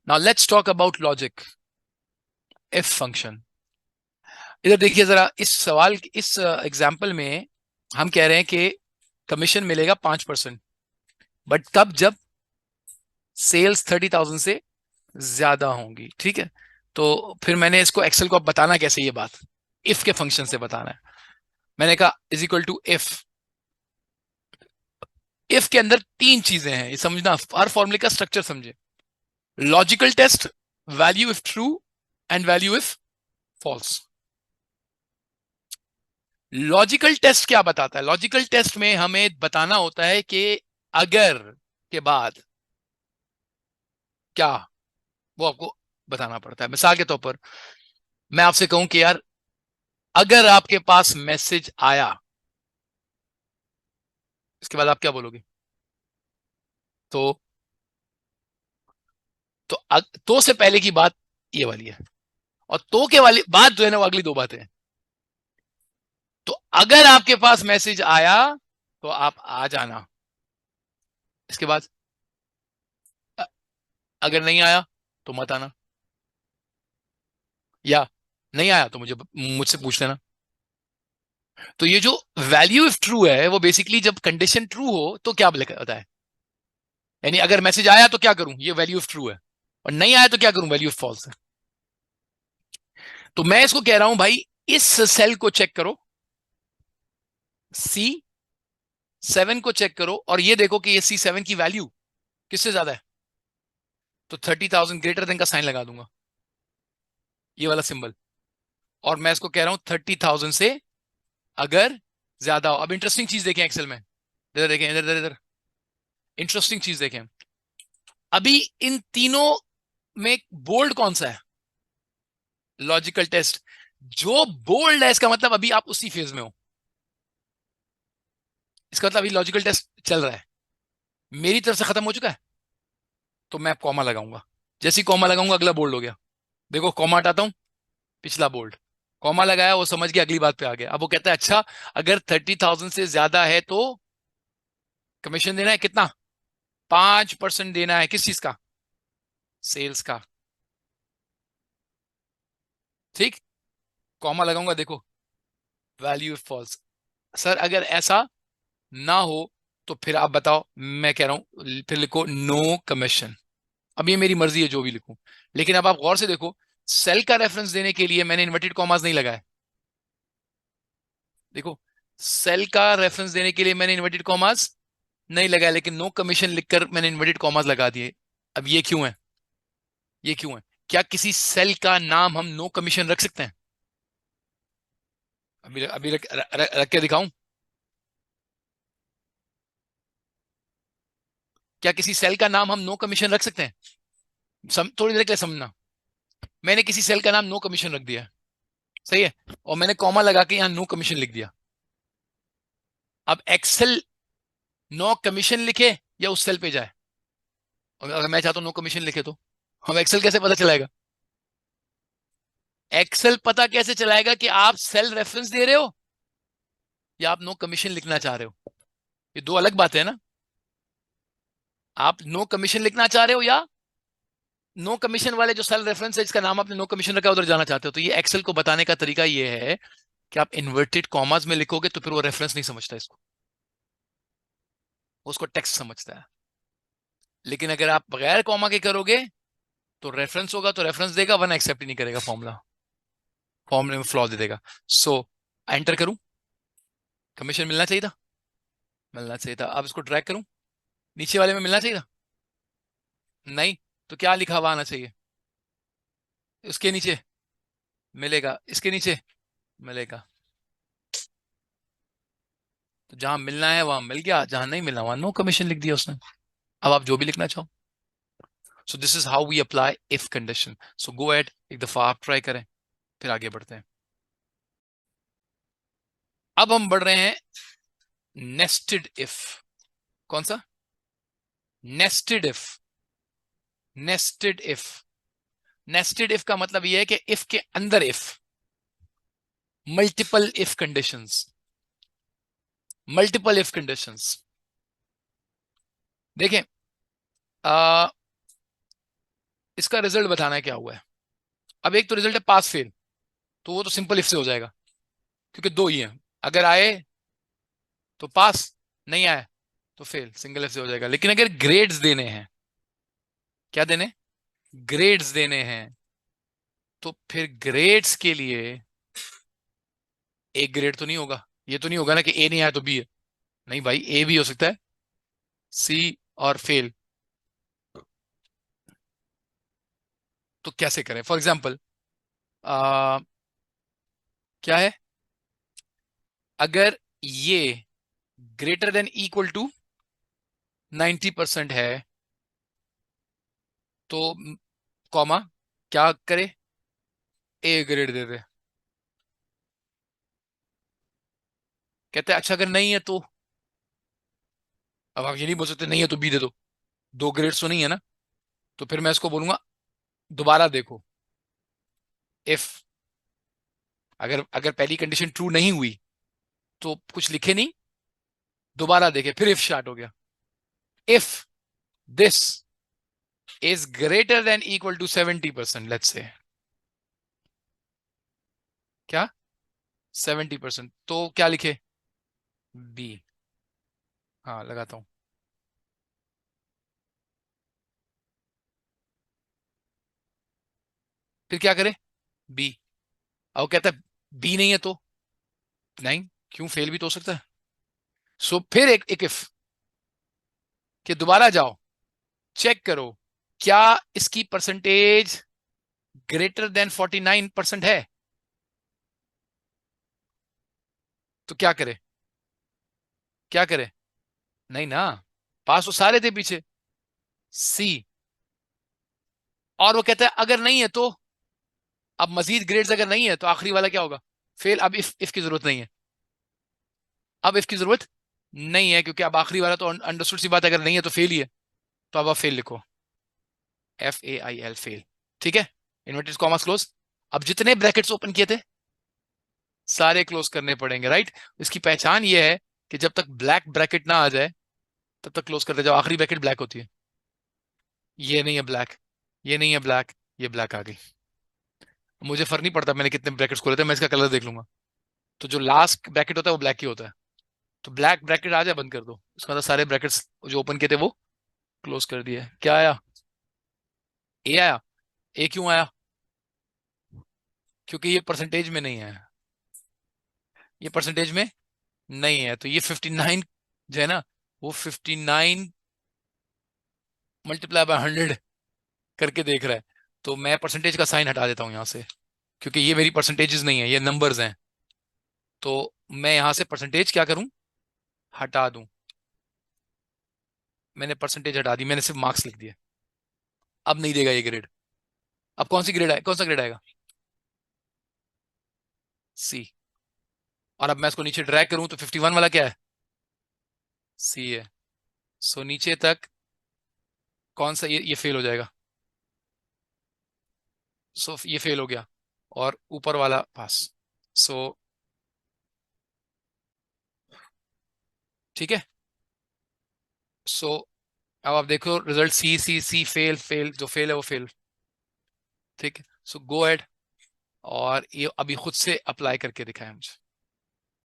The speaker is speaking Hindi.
Now let's talk about logic, if function. इधर देखिए जरा, इस एग्जाम्पल में हम कह रहे हैं कि कमीशन मिलेगा 5%, बट तब जब सेल्स 30,000 से ज्यादा होंगी। ठीक है, तो फिर मैंने इसको एक्सेल को अब बताना कैसे, ये बात इफ के फंक्शन से बताना है। मैंने कहा is equal to if. If के अंदर तीन चीजें हैं, ये समझना, हर फॉर्मूले का स्ट्रक्चर समझे। Logical test, value if true and value if false. Logical test क्या बताता है? लॉजिकल टेस्ट में हमें बताना होता है कि अगर के बाद क्या, वो आपको बताना पड़ता है। मिसाल के तौर पर मैं आपसे कहूं कि यार अगर आपके पास मैसेज आया, इसके बाद आप क्या बोलोगे? तो तो से पहले की बात ये वाली है, और तो के वाली बात जो है ना, वो अगली दो बातें हैं। तो अगर आपके पास मैसेज आया तो आप आ जाना। इसके बाद अगर नहीं आया तो मत आना, या नहीं आया तो मुझसे पूछ लेना। तो ये जो वैल्यू इफ ट्रू है, वो बेसिकली जब कंडीशन ट्रू हो तो क्या होता है, यानी अगर मैसेज आया तो क्या करूं, ये वैल्यू इफ ट्रू है, और नहीं आया तो क्या करूं, वैल्यू इफ फॉल्स है। तो मैं इसको कह रहा हूं भाई, इस सेल को चेक करो, C7 को चेक करो, और ये देखो कि ये C7 की वैल्यू किससे ज्यादा है। तो 30,000 ग्रेटर देन का साइन लगा दूंगा, ये वाला सिंबल। और मैं इसको कह रहा हूं 30,000 से अगर ज्यादा हो। अब इंटरेस्टिंग चीज देखें एक्सेल में, इधर देखें, इधर इधर इधर, इंटरेस्टिंग चीज देखें। अभी इन तीनों में बोल्ड कौन सा है? Logical test. जो बोल्ड है इसका मतलब अभी आप उसी फेज में हो, इसका मतलब अभी लॉजिकल टेस्ट चल रहा है, मेरी तरफ से खत्म हो चुका है। तो मैं कॉमा लगाऊंगा, जैसे ही कॉमा लगाऊंगा अगला बोल्ड हो गया। देखो कॉमा हटाता हूं, पिछला बोल्ड। कॉमा लगाया, वो समझ के अगली बात पे आ गया। अब वो कहता है अच्छा, अगर 30,000 से ज्यादा है तो कमीशन देना है कितना, 5% देना है। किस चीज का? सेल्स का। ठीक, कॉमा लगाऊंगा, देखो वैल्यू फॉल्स। सर अगर ऐसा ना हो तो फिर आप बताओ, मैं कह रहा हूं फिर लिखो नो कमीशन। अब ये मेरी मर्जी है जो भी लिखूं, लेकिन अब आप गौर से देखो, सेल का रेफरेंस देने के लिए मैंने इन्वर्टेड कॉमास नहीं लगाया। देखो, सेल का रेफरेंस देने के लिए मैंने इन्वर्टेड कॉमास नहीं लगाया, लेकिन नो कमीशन लिखकर मैंने इन्वर्टेड कॉमास लगा दिए। अब ये क्यों है? ये क्यों है? क्या किसी सेल का नाम हम नो कमीशन रख सकते हैं? अभी अभी रख के दिखाऊं? क्या किसी सेल का नाम हम नो कमीशन रख सकते हैं? थोड़ी देर के लिए समझना। मैंने किसी सेल का नाम नो कमीशन रख दिया है, सही है, और मैंने कॉमा लगा के यहां नो कमीशन लिख दिया। अब एक्सेल नो कमीशन लिखे या उस सेल पे जाए? और अगर मैं चाहता हूं नो कमीशन लिखे तो हम एक्सेल कैसे पता चलाएगा? एक्सेल पता कैसे चलाएगा कि आप सेल रेफरेंस दे रहे हो या आप नो कमीशन लिखना चाह रहे हो? ये दो अलग बातें हैं ना। आप नो कमीशन लिखना चाह रहे हो या नो कमीशन वाले जो सेल रेफरेंस है, जिसका नाम आपने नो कमीशन रखा है, उधर जाना चाहते हो। तो ये एक्सेल को बताने का तरीका ये है कि आप इन्वर्टेड कॉमास में लिखोगे तो फिर वो रेफरेंस नहीं समझता इसको, वो उसको टेक्स्ट समझता है। लेकिन अगर आप बगैर कॉमा के करोगे तो रेफरेंस होगा तो रेफरेंस देगा, वरना एक्सेप्ट ही नहीं करेगा फॉर्मूला, फॉर्मूले में फ्लॉ दे देगा। सो एंटर करूं, कमीशन मिलना चाहिए था, मिलना चाहिए था। अब इसको ड्रैग करूं, नीचे वाले में मिलना चाहिए था, नहीं। तो क्या लिखा हुआ आना चाहिए? उसके नीचे मिलेगा, इसके नीचे मिलेगा। तो जहां मिलना है वहां मिल गया, जहां नहीं मिलना वहां नो कमीशन लिख दिया उसने। अब आप जो भी लिखना चाहो। So this is how we apply if condition. So go at, एक दफा आप ट्राई करें, फिर आगे बढ़ते हैं। अब हम बढ़ रहे हैं नेस्टेड इफ। कौन सा? Nested if. Nested if. Nested if का मतलब यह है कि इफ के अंदर if, multiple if conditions. Multiple if conditions देखें, इसका रिजल्ट बताना है क्या हुआ है। अब एक तो रिजल्ट है पास फेल, तो वो तो सिंपल इफ से हो जाएगा, क्योंकि दो ही है। अगर आए तो पास, नहीं आए तो फेल, सिंगल इफ से हो जाएगा। लेकिन अगर ग्रेड्स देने हैं, क्या देने, ग्रेड्स देने हैं, तो फिर ग्रेड्स के लिए एक ग्रेड तो नहीं होगा। ये तो नहीं होगा ना कि ए नहीं आया तो बी है। नहीं भाई, ए भी हो सकता है, सी और फेल। तो कैसे करें? फॉर एग्जाम्पल क्या है, अगर ये ग्रेटर देन इक्वल टू 90% है, तो कॉमा क्या करे, ए ग्रेड दे दे। कहते हैं अच्छा अगर नहीं है तो, अब आप ये नहीं बोल सकते नहीं है तो बी दे दो, दो ग्रेड्स तो नहीं है ना। तो फिर मैं इसको बोलूंगा दोबारा देखो। इफ अगर अगर पहली कंडीशन ट्रू नहीं हुई तो कुछ लिखे नहीं, दोबारा देखे, फिर इफ स्टार्ट हो गया। If this is greater than equal to 70%, let's say, क्या 70%, तो क्या लिखे, बी। हाँ लगाता हूं। फिर क्या करे, बी। अब वो कहता है बी नहीं है तो नहीं, क्यों, फेल भी तो हो सकता है। सो फिर एक इफ, कि दोबारा जाओ, चेक करो क्या इसकी परसेंटेज ग्रेटर देन 49% है। तो क्या करे, क्या करे, नहीं ना, पास तो सारे थे पीछे, सी। और वो कहता है अगर नहीं है तो, अब मजीद ग्रेड्स अगर नहीं है तो आखिरी वाला क्या होगा, फेल। अब इफ की जरूरत नहीं है, अब इफ की जरूरत नहीं है, क्योंकि अब आखिरी वाला तो अंडरस्टूड सी बात है, अगर नहीं है तो फेल ही है। तो अब आप फेल लिखो, FAIL, फेल। ठीक है, इन्वर्टेड कॉमास क्लोज। अब जितने ब्रैकेट्स ओपन किए थे सारे क्लोज करने पड़ेंगे, राइट। इसकी पहचान ये है कि जब तक ब्लैक ब्रैकेट ना आ जाए तब तक क्लोज करते जाओ, आखिरी ब्रैकेट ब्लैक होती है। ये नहीं है ब्लैक, ये नहीं है ब्लैक, ये ब्लैक आ गई। मुझे फर्क नहीं पड़ता मैंने कितने ब्रैकेट्स खोले थे, मैं इसका कलर देख लूंगा। तो जो लास्ट ब्रैकेट होता है वो ब्लैक ही होता है। तो ब्लैक ब्रैकेट आ जाए बंद कर दो, उसका मतलब सारे ब्रैकेट्स जो ओपन किए थे वो क्लोज कर दिए। क्या आया, ए आया। ए क्यों आया, क्योंकि ये परसेंटेज में नहीं है, ये परसेंटेज में नहीं है। तो ये 59 जो है ना, वो 59 मल्टीप्लाई बाय 100 करके देख रहा है। तो मैं परसेंटेज का साइन हटा देता हूँ यहाँ से, क्योंकि ये मेरी परसेंटेजेस नहीं है, ये नंबर्स हैं। तो मैं यहाँ से परसेंटेज क्या करूँ, हटा दूं। मैंने परसेंटेज हटा दी, मैंने सिर्फ मार्क्स लिख दिए। अब नहीं देगा ये ग्रेड। अब कौन सी ग्रेड आए, कौन सा ग्रेड आएगा, सी। और अब मैं इसको नीचे ड्रैग करूं तो 51 वाला क्या है, सी है। सो नीचे तक कौन सा, ये फेल हो जाएगा। सो ये फेल हो गया, और ऊपर वाला पास। सो ठीक है। सो अब आप देखो रिजल्ट, सी सी सी, फेल फेल, जो फेल है वो फेल। ठीक है, सो गो एड, और ये अभी खुद से अप्लाई करके दिखाया मुझे।